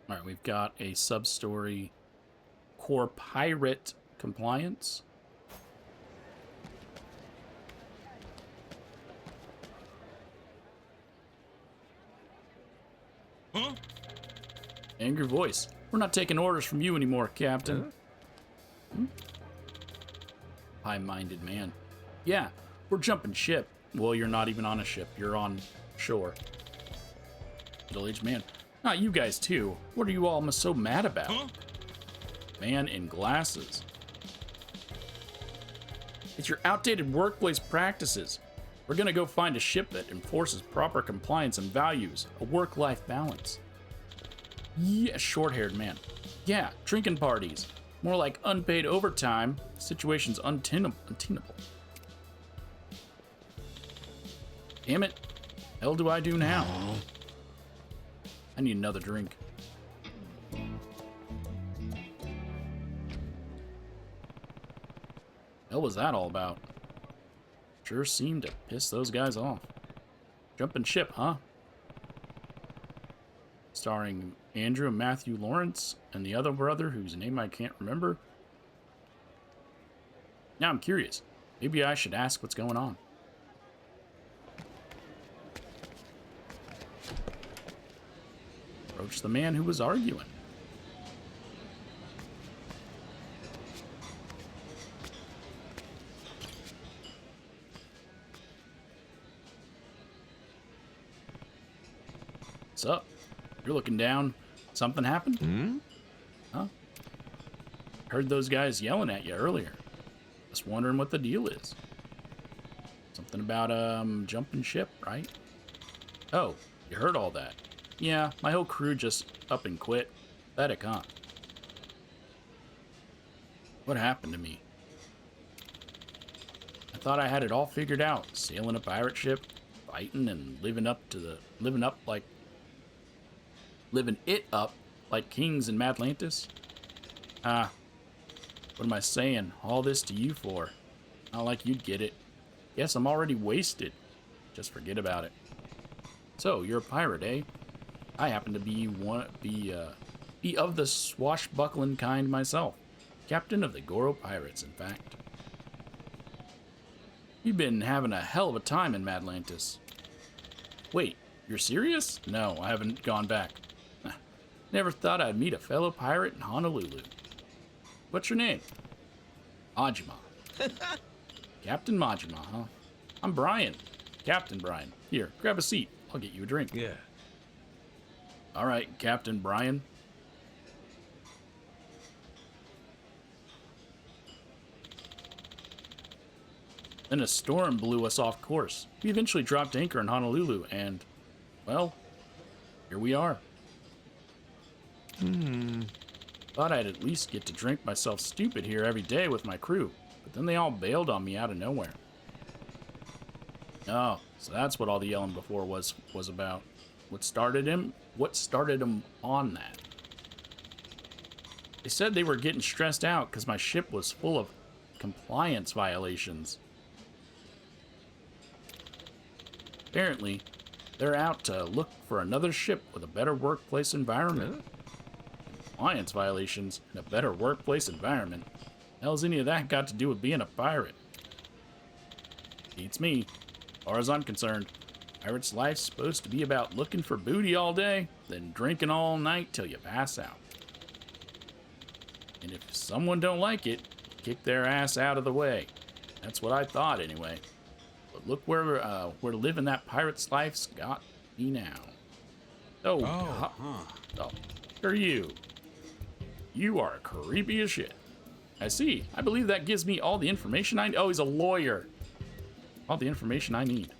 All right, we've got a Substory Corpirate compliance. Huh? Angry voice. We're not taking orders from you anymore, Captain. Huh? High-minded man. Yeah, we're jumping ship. Well, you're not even on a ship. You're on shore. Middle-aged man. Not you guys, too. What are you all so mad about? Huh? Man in glasses. It's your outdated workplace practices. We're gonna go find a ship that enforces proper compliance and values, a work-life balance. Yeah, short-haired man. Yeah, drinking parties. More like unpaid overtime. Situation's untenable. Damn it. Hell do I do now? I need another drink. Hell was that all about? Sure seemed to piss those guys off. Jumping ship, huh? Starring Andrew and Matthew Lawrence and the other brother whose name I can't remember. Now I'm curious. Maybe I should ask what's going on. Approach the man who was arguing. What's up? You're looking down. Something happened? Hmm? Huh? Heard those guys yelling at you earlier. Just wondering what the deal is. Something about, jumping ship, right? Oh, you heard all that. Yeah, my whole crew just up and quit. Pathetic, huh? What happened to me? I thought I had it all figured out. Sailing a pirate ship, fighting and living it up like kings in Madlantis. Ah, what am I saying? All this to you for? Not like you'd get it. Guess I'm already wasted. Just forget about it. So, you're a pirate, eh? I happen to be of the swashbuckling kind myself. Captain of the Goro Pirates, in fact. You've been having a hell of a time in Madlantis. Wait, you're serious? No, I haven't gone back. Never thought I'd meet a fellow pirate in Honolulu. What's your name? Majima. Captain Majima, huh? I'm Brian. Captain Brian. Here, grab a seat. I'll get you a drink. Yeah. All right, Captain Brian. Then a storm blew us off course. We eventually dropped anchor in Honolulu and, well, here we are. Thought I'd at least get to drink myself stupid here every day with my crew, but then they all bailed on me out of nowhere. Oh, so that's what all the yelling before was about. What started him on that? They said they were getting stressed out because my ship was full of compliance violations. Apparently, they're out to look for another ship with a better workplace environment. Compliance violations and a better workplace environment. Hell's any of that got to do with being a pirate? Beats me. As far as I'm concerned, pirate's life's supposed to be about looking for booty all day, then drinking all night till you pass out. And if someone don't like it, kick their ass out of the way. That's what I thought anyway. But look where living that pirate's life's got me now. Oh, who are you? You are creepy as shit. I see. I believe that gives me all the information I need. Oh, he's a lawyer. All the information I need.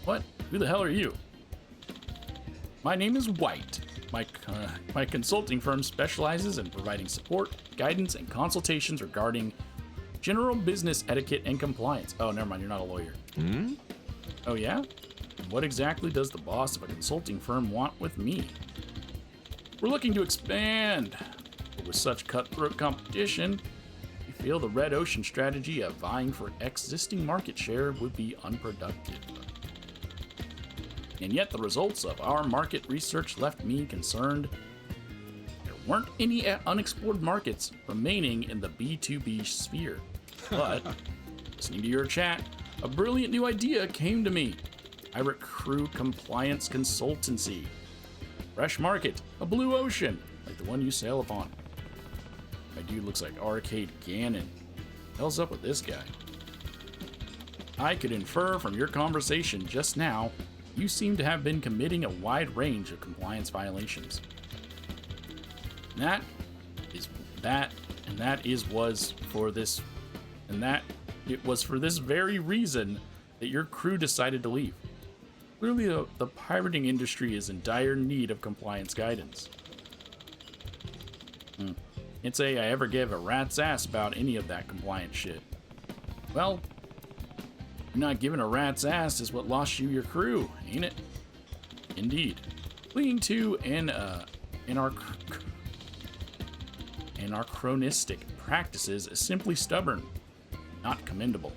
What? Who the hell are you? My name is White. My consulting firm specializes in providing support, guidance, and consultations regarding general business etiquette and compliance. Oh, never mind. You're not a lawyer. Hmm? Oh, yeah? And what exactly does the boss of a consulting firm want with me? We're looking to expand. But with such cutthroat competition, we feel the Red Ocean strategy of vying for existing market share would be unproductive. And yet the results of our market research left me concerned. There weren't any unexplored markets remaining in the B2B sphere. But, listening to your chat, a brilliant new idea came to me. Pirate Crew Compliance Consultancy. Fresh market, a blue ocean, like the one you sail upon. My dude looks like Arcade Gannon. Hell's up with this guy? I could infer from your conversation just now, you seem to have been committing a wide range of compliance violations. It was for this very reason that your crew decided to leave. Clearly, the pirating industry is in dire need of compliance guidance. Can't say I ever gave a rat's ass about any of that compliance shit. Well, not giving a rat's ass is what lost you your crew, ain't it? Indeed. Clinging to anachronistic practices is simply stubborn, not commendable.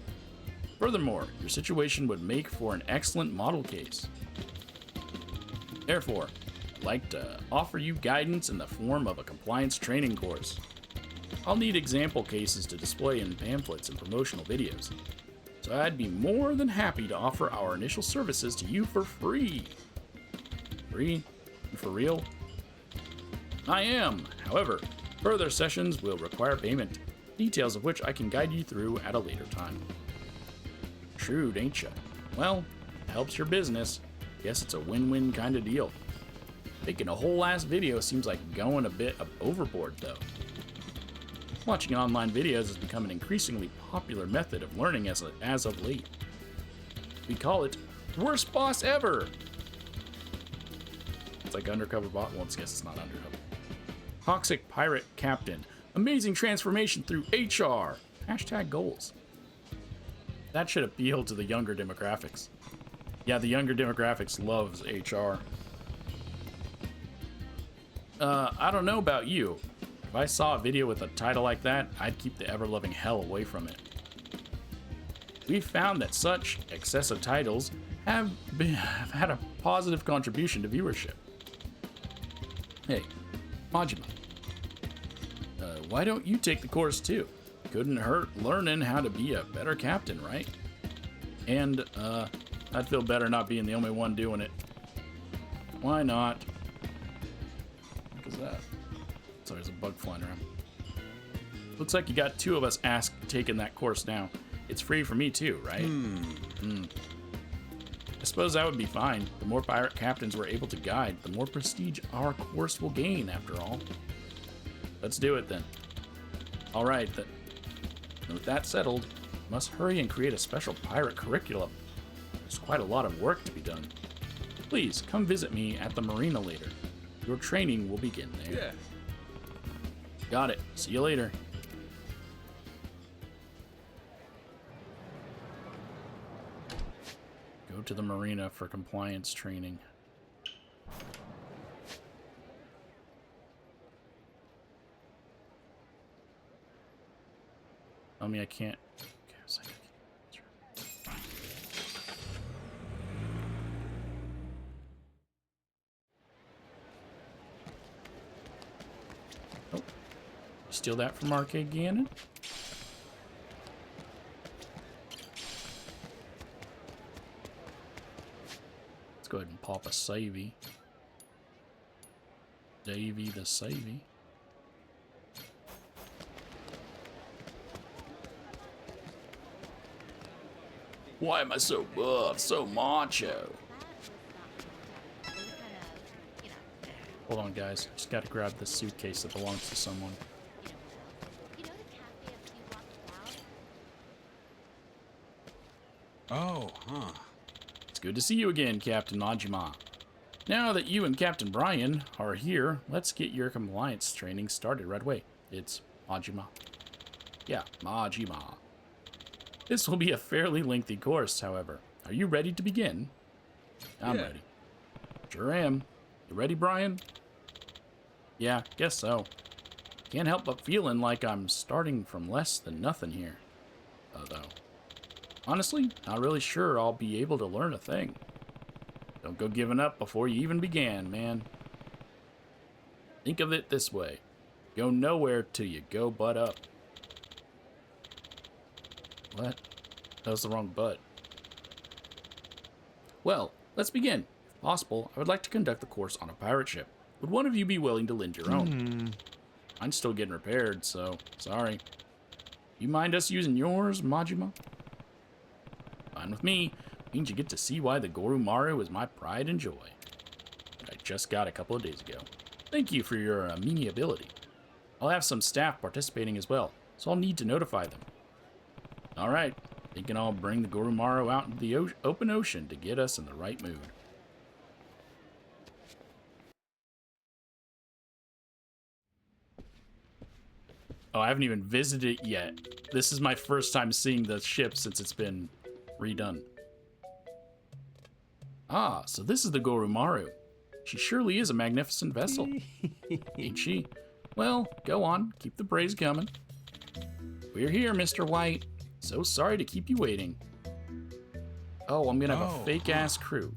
Furthermore, your situation would make for an excellent model case. Therefore, I'd like to offer you guidance in the form of a compliance training course. I'll need example cases to display in pamphlets and promotional videos, so I'd be more than happy to offer our initial services to you for free. Free? For real? I am. However, further sessions will require payment, details of which I can guide you through at a later time. Shrewd, ain't ya? Well, it helps your business. Guess it's a win-win kind of deal. Making a whole ass video seems like going a bit overboard, though. Watching online videos has become an increasingly popular method of learning as of late. We call it worst boss ever. It's like undercover bot. Well, I guess it's not undercover. Toxic pirate captain. Amazing transformation through HR. Hashtag goals. That should appeal to the younger demographics. Yeah, the younger demographics loves HR. I don't know about you. If I saw a video with a title like that, I'd keep the ever-loving hell away from it. We've found that such excessive titles have had a positive contribution to viewership. Hey, Majima, why don't you take the course too? Couldn't hurt learning how to be a better captain, right? And, I'd feel better not being the only one doing it. Why not? What is that? Sorry, there's a bug flying around. Looks like you got two of us taking that course now. It's free for me too, right? I suppose that would be fine. The more pirate captains we're able to guide, the more prestige our course will gain, after all. Let's do it then. All right, then. And with that settled, must hurry and create a special pirate curriculum. There's quite a lot of work to be done. Please come visit me at the marina later. Your training will begin there. Yeah. Got it. See you later. Go to the marina for compliance training. Tell me I can't. Okay, I was like, oh, steal that from Arcade Gannon? Let's go ahead and pop a savey. Davey the savey. Why am I so buff, so macho? Hold on, guys. Just gotta grab this suitcase that belongs to someone. Oh, huh. It's good to see you again, Captain Majima. Now that you and Captain Brian are here, let's get your compliance training started right away. It's Majima. Yeah, Majima. This will be a fairly lengthy course, however. Are you ready to begin? I'm ready. Sure am. You ready, Brian? Yeah, guess so. Can't help but feeling like I'm starting from less than nothing here. Though. Honestly, not really sure I'll be able to learn a thing. Don't go giving up before you even began, man. Think of it this way. Go nowhere till you go butt up. What? That was the wrong butt. Well, let's begin. If possible, I would like to conduct the course on a pirate ship. Would one of you be willing to lend your own? Mine's still getting repaired, so sorry. You mind us using yours, Majima? Fine with me. Means you get to see why the Goromaru is my pride and joy. That I just got a couple of days ago. Thank you for your amenability. I'll have some staff participating as well, so I'll need to notify them. Alright, thinking I'll bring the Goromaru out into the open ocean to get us in the right mood. Oh, I haven't even visited it yet. This is my first time seeing the ship since it's been redone. Ah, so this is the Goromaru. She surely is a magnificent vessel. Ain't she? Well, go on. Keep the praise coming. We're here, Mr. White. So sorry to keep you waiting. Oh, I'm gonna have a fake-ass crew.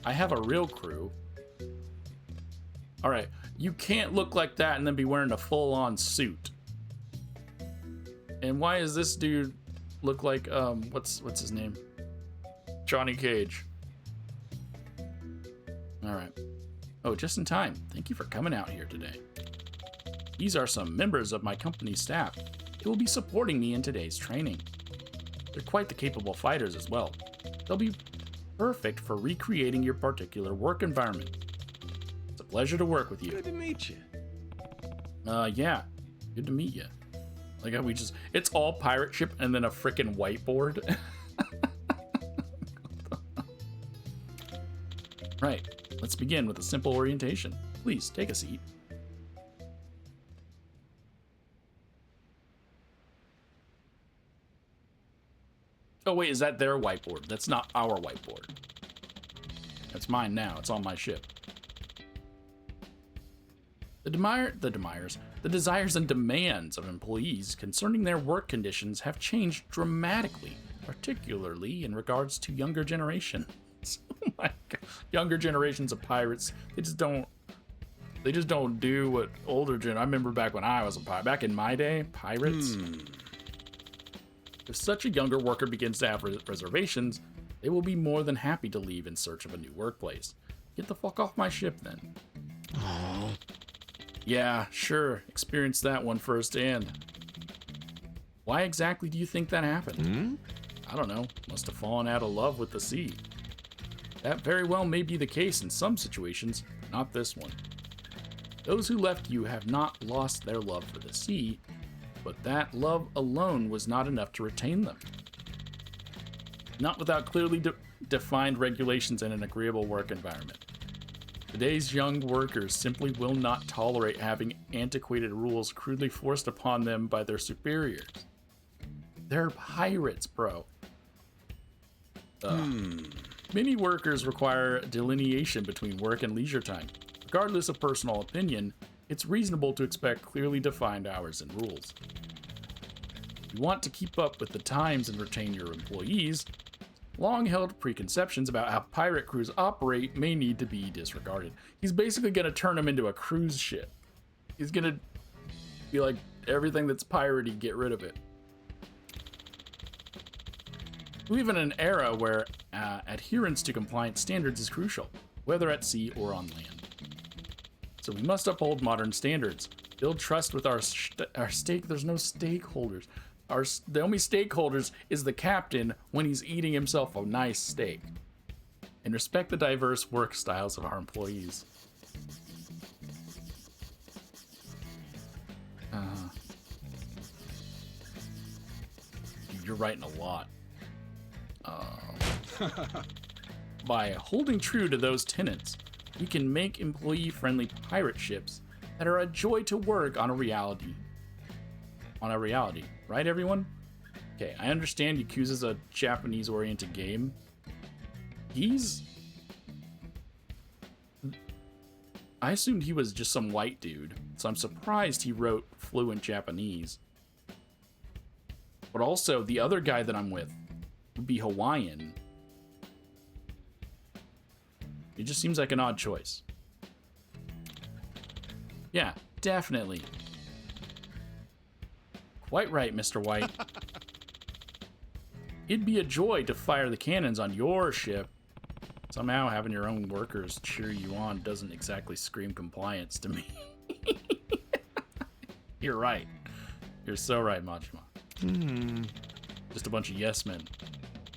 I have a real crew. Alright, you can't look like that and then be wearing a full-on suit. And why does this dude look like, what's his name? Johnny Cage. Alright. Oh, just in time. Thank you for coming out here today. These are some members of my company's staff who will be supporting me in today's training. They're quite the capable fighters as well. They'll be perfect for recreating your particular work environment. It's a pleasure to work with you. Good to meet you. Yeah. Good to meet you. Like how it's all pirate ship and then a frickin' whiteboard. Right. Let's begin with a simple orientation. Please, take a seat. Oh wait, is that their whiteboard? That's not our whiteboard. That's mine now. It's on my ship. The desires and demands of employees concerning their work conditions have changed dramatically, particularly in regards to younger generations. Oh my God. Younger generations of pirates, they just don't do what older I remember back when I was a pirate. Back in my day, pirates. If such a younger worker begins to have reservations, they will be more than happy to leave in search of a new workplace. Get the fuck off my ship then. Oh. Yeah, sure. Experienced that one firsthand. Why exactly do you think that happened? I don't know. Must have fallen out of love with the sea. That very well may be the case in some situations, but not this one. Those who left you have not lost their love for the sea, but that love alone was not enough to retain them. Not without clearly defined regulations and an agreeable work environment. Today's young workers simply will not tolerate having antiquated rules crudely forced upon them by their superiors. They're pirates, bro. Many workers require delineation between work and leisure time. Regardless of personal opinion, it's reasonable to expect clearly defined hours and rules. If you want to keep up with the times and retain your employees, long-held preconceptions about how pirate crews operate may need to be disregarded. He's basically going to turn them into a cruise ship. He's going to be like, everything that's piratey, get rid of it. We live in an era where adherence to compliance standards is crucial, whether at sea or on land. So we must uphold modern standards, build trust with our stake. There's no stakeholders. The only stakeholders is the captain when he's eating himself a nice steak. And respect the diverse work styles of our employees. You're writing a lot. By holding true to those tenets, we can make employee-friendly pirate ships that are a joy to work on a reality. Right, everyone? Okay, I understand Yakuza's a Japanese-oriented game. I assumed he was just some white dude, so I'm surprised he wrote fluent Japanese. But also, the other guy that I'm with would be Hawaiian. It just seems like an odd choice. Yeah, definitely. Quite right, Mr. White. It'd be a joy to fire the cannons on your ship. Somehow having your own workers cheer you on doesn't exactly scream compliance to me. You're right. You're so right, Majima. Just a bunch of yes men.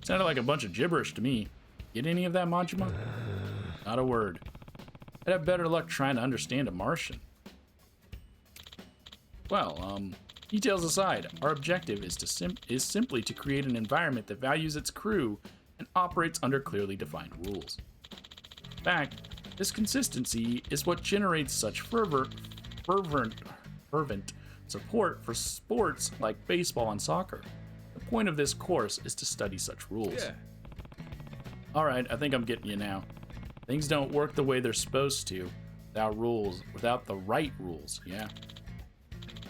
Sounded like a bunch of gibberish to me. Get any of that, Majima? Not a word. I'd have better luck trying to understand a Martian. Well, details aside, our objective is simply to create an environment that values its crew and operates under clearly defined rules. In fact, this consistency is what generates such fervent support for sports like baseball and soccer. The point of this course is to study such rules. Yeah. Alright, I think I'm getting you now. Things don't work the way they're supposed to without the right rules, yeah?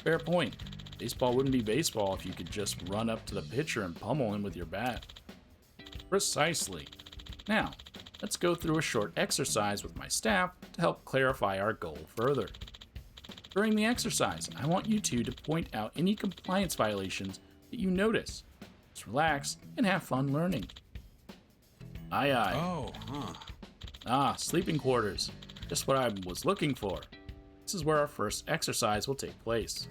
Fair point. Baseball wouldn't be baseball if you could just run up to the pitcher and pummel him with your bat. Precisely. Now, let's go through a short exercise with my staff to help clarify our goal further. During the exercise, I want you two to point out any compliance violations that you notice. Just relax and have fun learning. Aye, aye. Oh, huh. Ah, sleeping quarters. Just what I was looking for. This is where our first exercise will take place.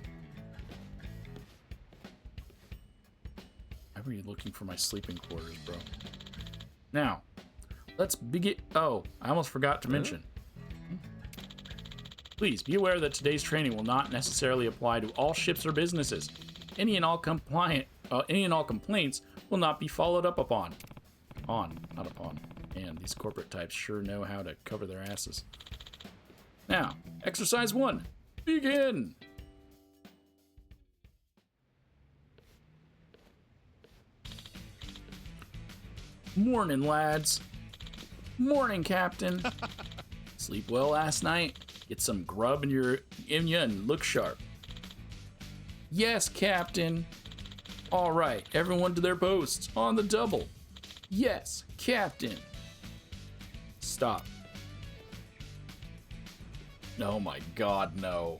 Why were you looking for my sleeping quarters, bro? Now, let's begin. Oh, I almost forgot to mention. Please be aware that today's training will not necessarily apply to all ships or businesses. Any and all complaints will not be followed up upon. Not upon. Man, these corporate types sure know how to cover their asses. Now, exercise 1. Begin! Morning, lads. Morning, Captain. Sleep well last night? Get some grub in you and look sharp. Yes, Captain. All right, everyone to their posts. On the double. Yes, Captain. Stop. Oh my god, no.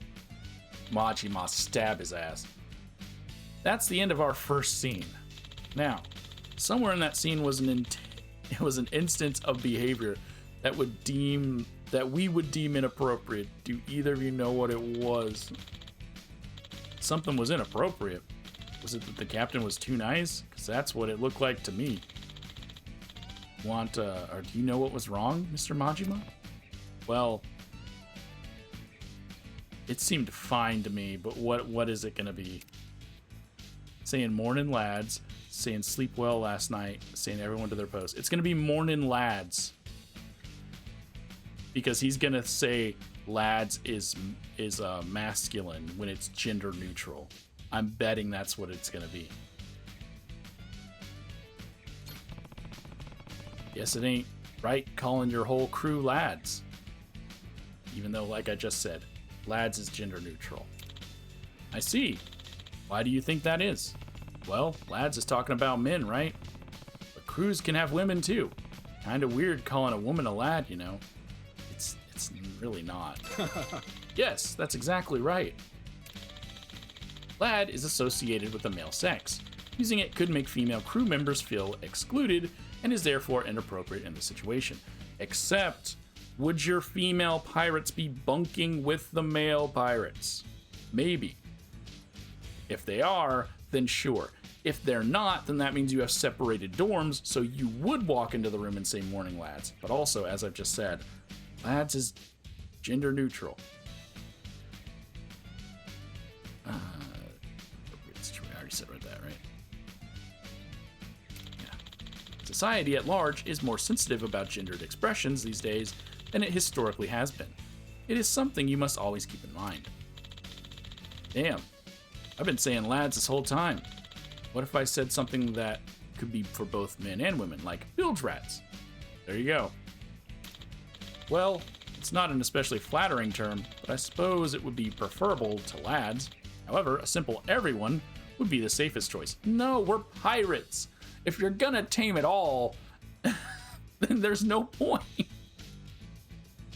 Majima stab his ass. That's the end of our first scene. Now, somewhere in that scene was an instance of behavior that we would deem inappropriate. Do either of you know what it was? Something was inappropriate. Was it that the captain was too nice? Because that's what it looked like to me. Or do you know what was wrong, Mr. Majima? Well, it seemed fine to me, but what is it gonna be? Saying morning lads, saying sleep well last night, saying everyone to their post. It's gonna be morning lads. Because he's gonna say lads is masculine when it's gender neutral. I'm betting that's what it's gonna be. Yes, it ain't right calling your whole crew lads. Even though, like I just said, lads is gender neutral. I see. Why do you think that is? Well, lads is talking about men, right? But crews can have women too. Kinda weird calling a woman a lad, you know. It's really not. Yes, that's exactly right. Lad is associated with the male sex. Using it could make female crew members feel excluded and is therefore inappropriate in the situation. Except, would your female pirates be bunking with the male pirates? Maybe. If they are, then sure. If they're not, then that means you have separated dorms, so you would walk into the room and say morning lads. But also, as I've just said, lads is gender neutral. I already said that, right? Society at large is more sensitive about gendered expressions these days than it historically has been. It is something you must always keep in mind. Damn, I've been saying lads this whole time. What if I said something that could be for both men and women, like bilge rats? There you go. Well, it's not an especially flattering term, but I suppose it would be preferable to lads. However, a simple everyone would be the safest choice. No, we're pirates. If you're gonna tame it all, then there's no point.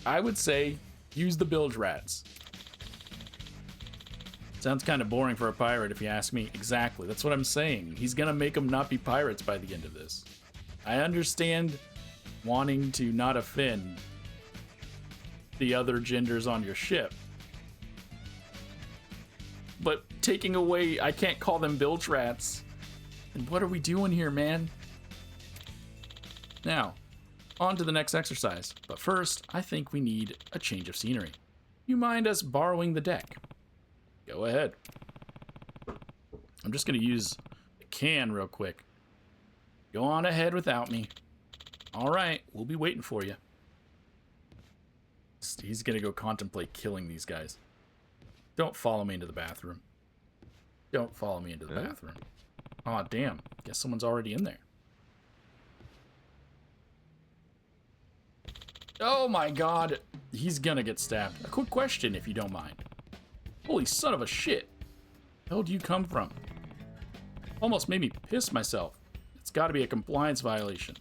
I would say use the bilge rats. Sounds kind of boring for a pirate if you ask me. Exactly, that's what I'm saying. He's gonna make them not be pirates by the end of this. I understand wanting to not offend the other genders on your ship, but taking away, I can't call them bilge rats. And what are we doing here, man? Now, on to the next exercise. But first, I think we need a change of scenery. You mind us borrowing the deck? Go ahead. I'm just going to use the can real quick. Go on ahead without me. All right, we'll be waiting for you. He's going to go contemplate killing these guys. Don't follow me into the bathroom. Don't follow me into the bathroom. Aw, damn. Guess someone's already in there. Oh my god. He's gonna get stabbed. A quick question, if you don't mind. Holy son of a shit. Where the hell do you come from? Almost made me piss myself. It's gotta be a compliance violation.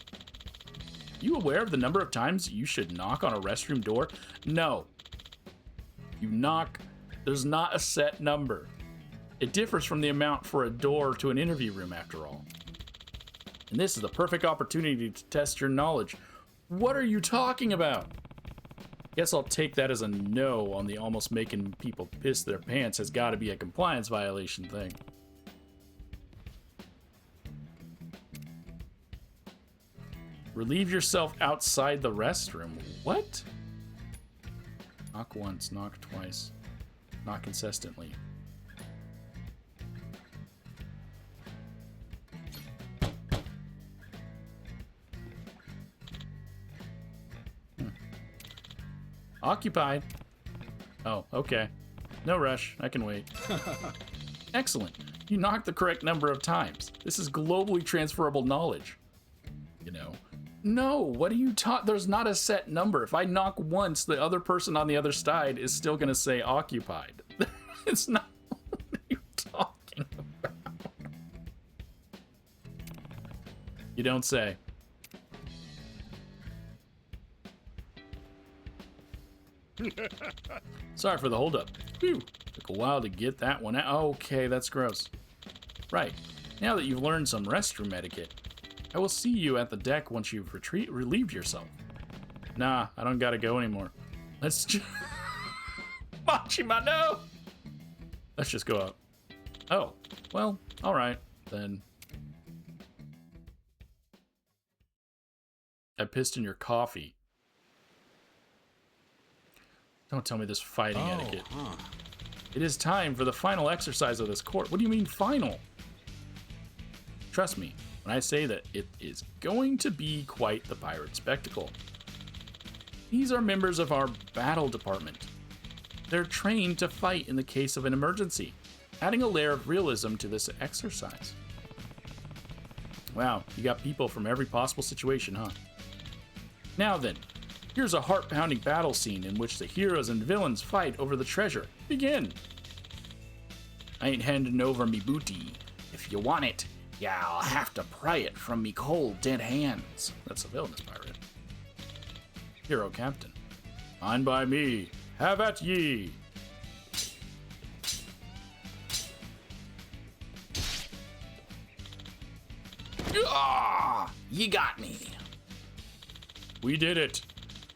You aware of the number of times you should knock on a restroom door? No. You knock, there's not a set number. It differs from the amount for a door to an interview room, after all. And this is the perfect opportunity to test your knowledge. What are you talking about? Guess I'll take that as a no on the almost making people piss their pants has got to be a compliance violation thing. Relieve yourself outside the restroom. What? Knock once, knock twice. Knock incessantly. Occupied. Oh, okay. No rush. I can wait. Excellent. You knocked the correct number of times. This is globally transferable knowledge. You know. No, what are you taught? There's not a set number. If I knock once, the other person on the other side is still going to say occupied. It's not. What are you talking about? You don't say. Sorry for the holdup. Phew. Took a while to get that one out. Okay, that's gross. Right. Now that you've learned some restroom etiquette, I will see you at the deck once you've relieved yourself. Nah, I don't gotta go anymore. Let's just... Machimano! Let's just go up. Oh, well, alright, then. I pissed in your coffee. Don't tell me this fighting etiquette. Huh. It is time for the final exercise of this court. What do you mean final? Trust me when I say that it is going to be quite the pirate spectacle. These are members of our battle department. They're trained to fight in the case of an emergency, adding a layer of realism to this exercise. Wow, you got people from every possible situation, huh? Now then, here's a heart-pounding battle scene in which the heroes and villains fight over the treasure. Begin! I ain't handing over me booty. If you want it, y'all have to pry it from me cold, dead hands. That's a villainous pirate. Hero captain. Fine by me. Have at ye. Ah! You got me. We did it.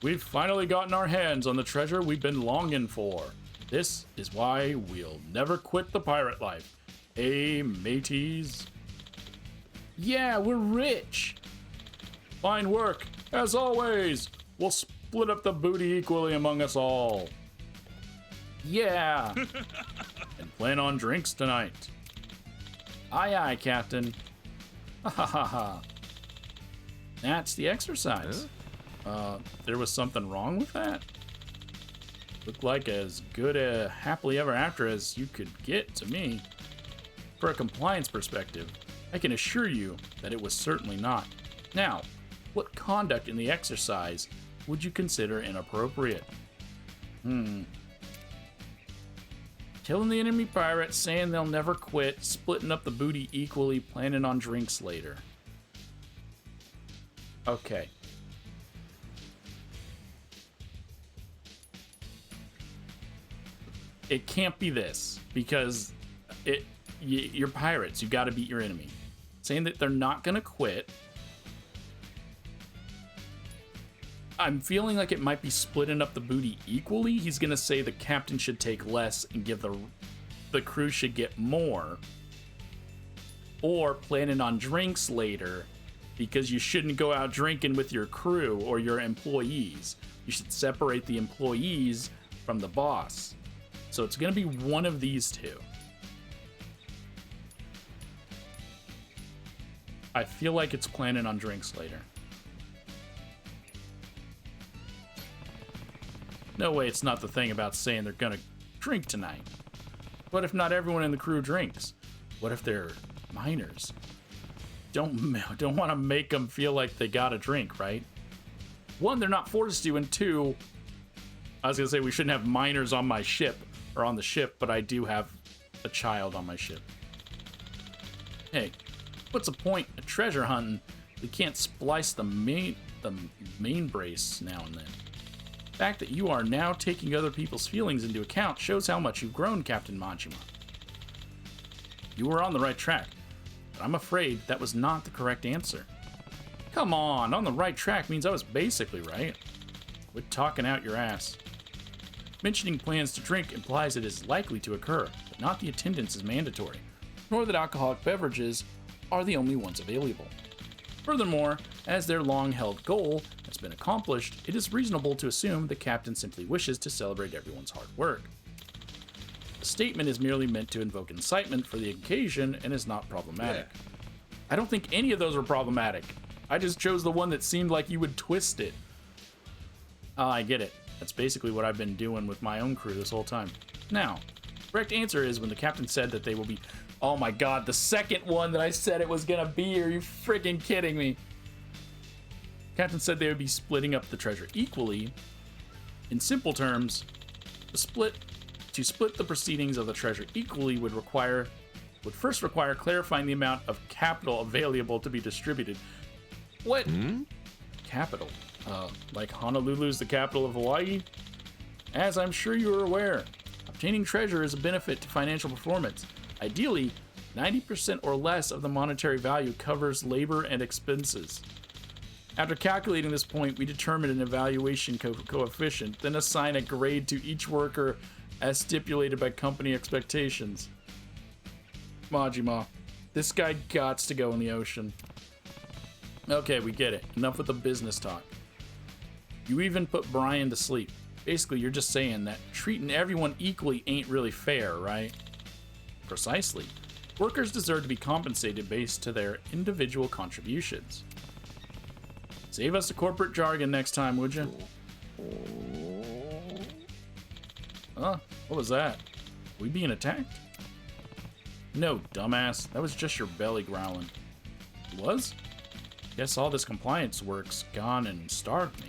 We've finally gotten our hands on the treasure we've been longing for. This is why we'll never quit the pirate life. Hey, mateys. Yeah, we're rich. Fine work. As always, we'll split up the booty equally among us all. Yeah. And plan on drinks tonight. Aye, aye, Captain. Ha ha ha ha. That's the exercise. There was something wrong with that? Looked like as good a happily ever after as you could get to me. For a compliance perspective, I can assure you that it was certainly not. Now, what conduct in the exercise would you consider inappropriate? Killing the enemy pirate, saying they'll never quit, splitting up the booty equally, planning on drinks later. Okay. It can't be this, because you're pirates. You got to beat your enemy. Saying that they're not going to quit. I'm feeling like it might be splitting up the booty equally. He's going to say the captain should take less and give the crew should get more. Or planning on drinks later, because you shouldn't go out drinking with your crew or your employees. You should separate the employees from the boss. So it's going to be one of these two. I feel like it's planning on drinks later. No way it's not the thing about saying they're gonna drink tonight. What if not everyone in the crew drinks? What if they're minors? Don't want to make them feel like they gotta drink, right? One, they're not forced to, and two, I was gonna say we shouldn't have minors on my ship, or on the ship, but I do have a child on my ship. Hey, what's the point of treasure hunting? We can't splice the main brace now and then. The fact that you are now taking other people's feelings into account shows how much you've grown, Captain Majima. You were on the right track, but I'm afraid that was not the correct answer. Come on the right track means I was basically right. Quit talking out your ass. Mentioning plans to drink implies it is likely to occur, but not the attendance is mandatory, nor that alcoholic beverages are the only ones available. Furthermore, as their long-held goal has been accomplished, it is reasonable to assume the captain simply wishes to celebrate everyone's hard work. The statement is merely meant to invoke incitement for the occasion and is not problematic. Yeah. I don't think any of those are problematic. I just chose the one that seemed like you would twist it. Oh, I get it. That's basically what I've been doing with my own crew this whole time. Now, the correct answer is when the captain said that they will be... Oh my god, the second one that I said it was gonna be, are you freaking kidding me? Captain said they would be splitting up the treasure equally. In simple terms, to split the proceedings of the treasure equally would first require clarifying the amount of capital available to be distributed. What? Capital? Like Honolulu's the capital of Hawaii? As I'm sure you are aware, obtaining treasure is a benefit to financial performance. Ideally, 90% or less of the monetary value covers labor and expenses. After calculating this point, we determine an evaluation coefficient, then assign a grade to each worker as stipulated by company expectations. Majima, this guy gots to go in the ocean. Okay, we get it. Enough with the business talk. You even put Brian to sleep. Basically, you're just saying that treating everyone equally ain't really fair, right? Precisely. Workers deserve to be compensated based to their individual contributions. Save us the corporate jargon next time, would you? Huh? What was that? We being attacked? No, dumbass. That was just your belly growling. It was? Guess all this compliance work's gone and starved me.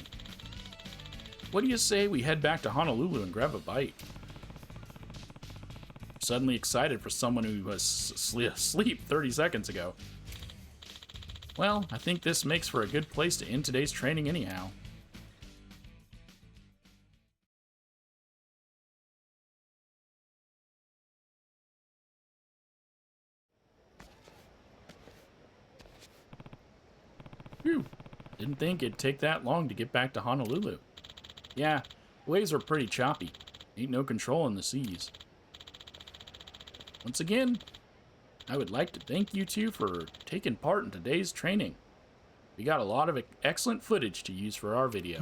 What do you say we head back to Honolulu and grab a bite? Suddenly excited for someone who was asleep 30 seconds ago. Well, I think this makes for a good place to end today's training anyhow. Phew, didn't think it'd take that long to get back to Honolulu. Yeah, waves are pretty choppy. Ain't no control in the seas. Once again, I would like to thank you two for taking part in today's training. We got a lot of excellent footage to use for our video.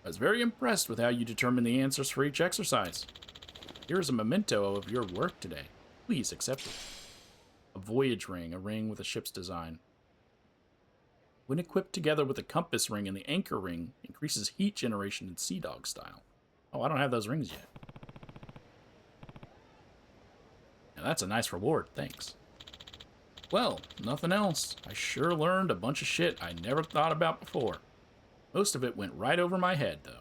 I was very impressed with how you determined the answers for each exercise. Here is a memento of your work today. Please accept it. A voyage ring, a ring with a ship's design. When equipped together with the compass ring and the anchor ring, increases heat generation in Sea Dog style. Oh, I don't have those rings yet. Now that's a nice reward, thanks. Well, nothing else. I sure learned a bunch of shit I never thought about before. Most of it went right over my head, though.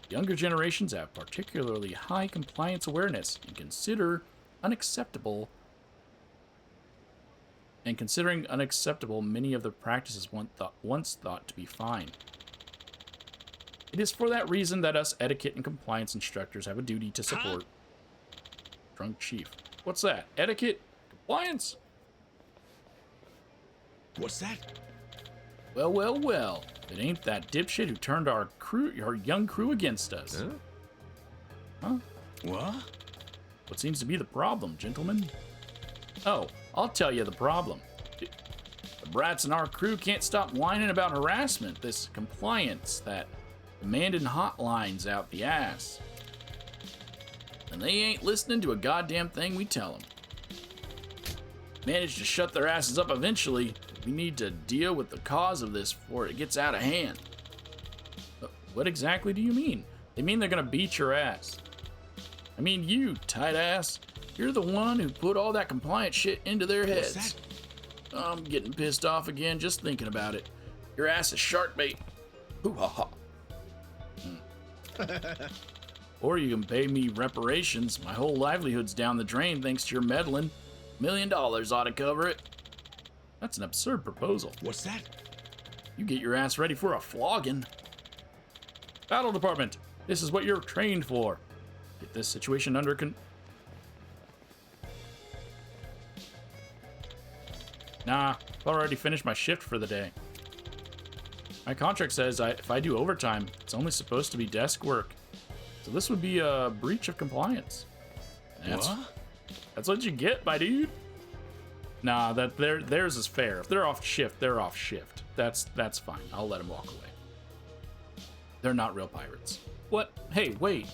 Younger generations have particularly high compliance awareness and considering unacceptable many of the practices once thought to be fine. It is for that reason that us etiquette and compliance instructors have a duty to support. Drunk Chief. What's that? Etiquette? Compliance? What's that? Well, well, well. It ain't that dipshit who turned our young crew against us. Huh? What? What seems to be the problem, gentlemen? Oh, I'll tell you the problem. The brats in our crew can't stop whining about harassment, this compliance, that demanding hotlines out the ass. And they ain't listening to a goddamn thing we tell them. Manage to shut their asses up eventually. We need to deal with the cause of this before it gets out of hand. What exactly do you mean? They mean they're gonna beat your ass. I mean you, tight ass. You're the one who put all that compliant shit into their heads. What's that? I'm getting pissed off again just thinking about it. Your ass is shark bait. Hoo ha ha. Or you can pay me reparations. My whole livelihood's down the drain thanks to your meddling. $1 million ought to cover it. That's an absurd proposal. What's that? You get your ass ready for a flogging. Battle Department, this is what you're trained for. Get this situation under Nah, I've already finished my shift for the day. My contract says if I do overtime, it's only supposed to be desk work. So this would be a breach of compliance. That's what you get, my dude. Nah, theirs is fair. If they're off shift, they're off shift. That's fine. I'll let them walk away. They're not real pirates. What? Hey, wait.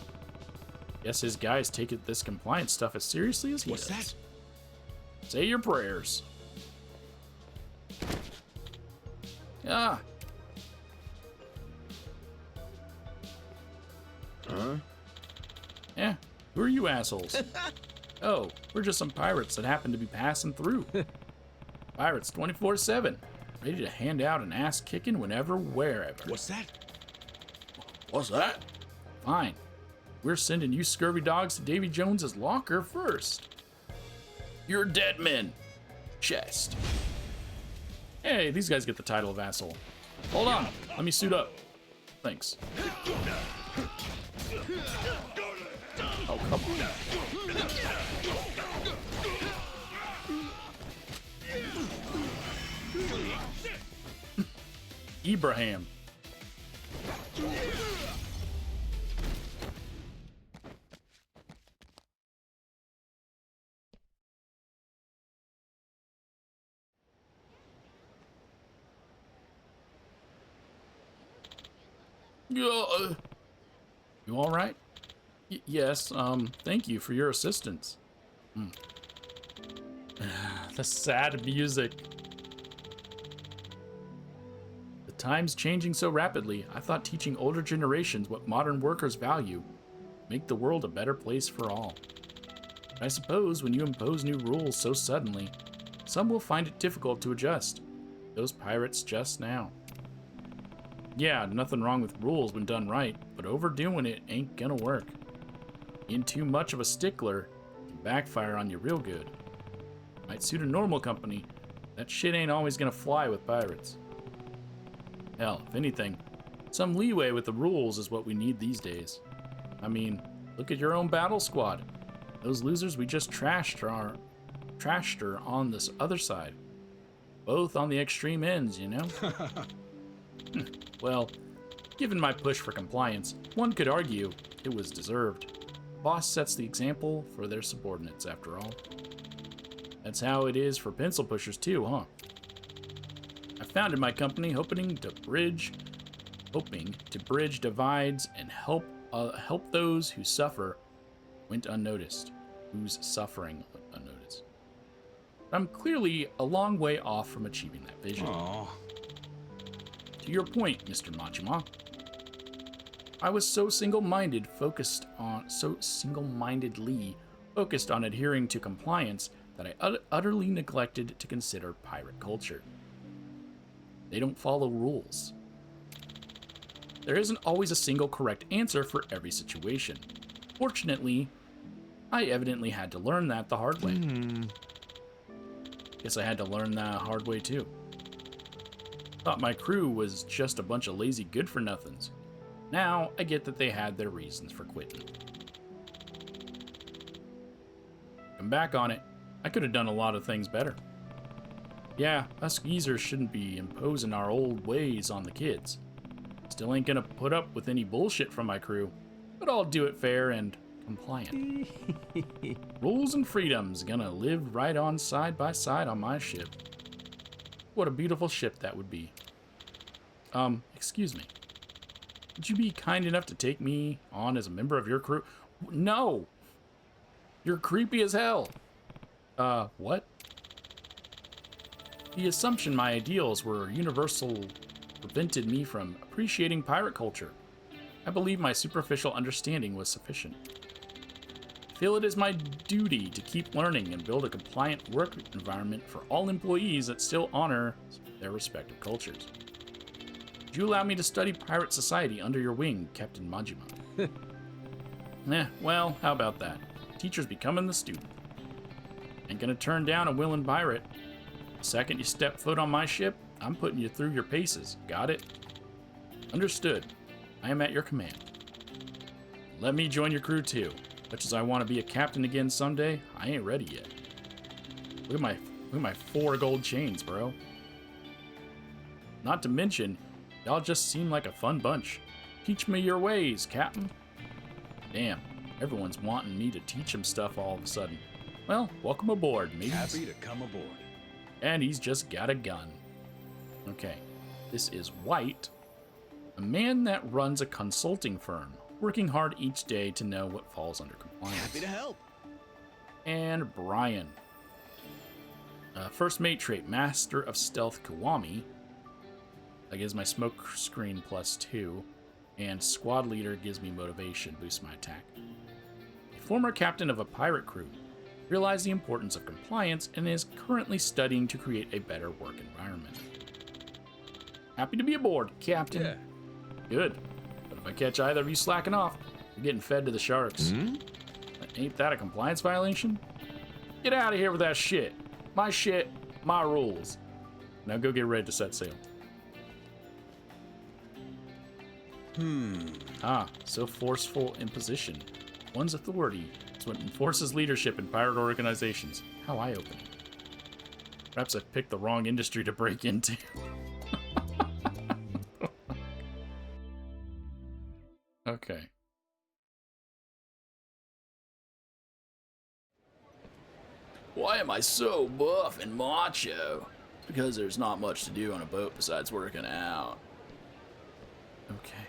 Guess his guys take this compliance stuff as seriously as he does. What's that? Say your prayers. Ah. Huh? Yeah. Who are you assholes? Oh, we're just some pirates that happen to be passing through. Pirates 24/7, ready to hand out an ass kicking whenever, wherever. What's that? What's that? Fine. We're sending you scurvy dogs to Davy Jones's locker first. You're dead men. Chest. Hey, these guys get the title of asshole. Hold on, let me suit up. Thanks. Oh, come on. Ibrahim. You all right? Yes, thank you for your assistance. The sad music. The time's changing so rapidly, I thought teaching older generations what modern workers value make the world a better place for all. But I suppose when you impose new rules so suddenly, some will find it difficult to adjust. Those pirates just now. Yeah, nothing wrong with rules when done right, but overdoing it ain't gonna work. Being too much of a stickler can backfire on you real good. Might suit a normal company, that shit ain't always gonna fly with pirates. Hell, if anything, some leeway with the rules is what we need these days. I mean, look at your own battle squad. Those losers we just trashed her on this other side. Both on the extreme ends, you know? Well, given my push for compliance, one could argue it was deserved. Boss sets the example for their subordinates, after all. That's how it is for pencil pushers too, huh? I founded my company hoping to bridge divides and help those who suffer went unnoticed. Whose suffering went unnoticed. I'm clearly a long way off from achieving that vision. Aww. To your point, Mr. Majima, I was so single-mindedly focused on adhering to compliance that I utterly neglected to consider pirate culture. They don't follow rules. There isn't always a single correct answer for every situation. Fortunately, I evidently had to learn that the hard way. Guess I had to learn that hard way too. Thought my crew was just a bunch of lazy good-for-nothings. Now, I get that they had their reasons for quitting. I'm back on it. I could have done a lot of things better. Yeah, us geezers shouldn't be imposing our old ways on the kids. Still ain't gonna put up with any bullshit from my crew, but I'll do it fair and compliant. Rules and freedoms gonna live right on side by side on my ship. What a beautiful ship that would be. Excuse me. Would you be kind enough to take me on as a member of your crew? No! You're creepy as hell. What? The assumption my ideals were universal prevented me from appreciating pirate culture. I believe my superficial understanding was sufficient. I feel it is my duty to keep learning and build a compliant work environment for all employees that still honor their respective cultures. Would you allow me to study pirate society under your wing, Captain Majima? Well, how about that? Teacher's becoming the student. Ain't gonna turn down a willing pirate. The second you step foot on my ship, I'm putting you through your paces. Got it? Understood. I am at your command. Let me join your crew too. Much as I want to be a captain again someday, I ain't ready yet. Look at my 4 gold chains, bro. Not to mention, y'all just seem like a fun bunch. Teach me your ways, Captain. Damn, everyone's wanting me to teach them stuff all of a sudden. Well, welcome aboard, mateys. Happy to come aboard. And he's just got a gun. Okay, this is White, a man that runs a consulting firm, working hard each day to know what falls under compliance. Happy to help. And Brian, first mate trait, Master of Stealth Kiwami. That gives my smoke screen +2, and squad leader gives me motivation, boosts my attack. A former captain of a pirate crew, realized the importance of compliance and is currently studying to create a better work environment. Happy to be aboard, Captain. Yeah. Good. But if I catch either of you slacking off, you're getting fed to the sharks. Ain't that a compliance violation? Get out of here with that shit. My shit, my rules. Now go get ready to set sail. So forceful imposition. One's authority is what enforces leadership in pirate organizations. How eye-opening. Perhaps I've picked the wrong industry to break into. Okay. Why am I so buff and macho? It's because there's not much to do on a boat besides working out. Okay.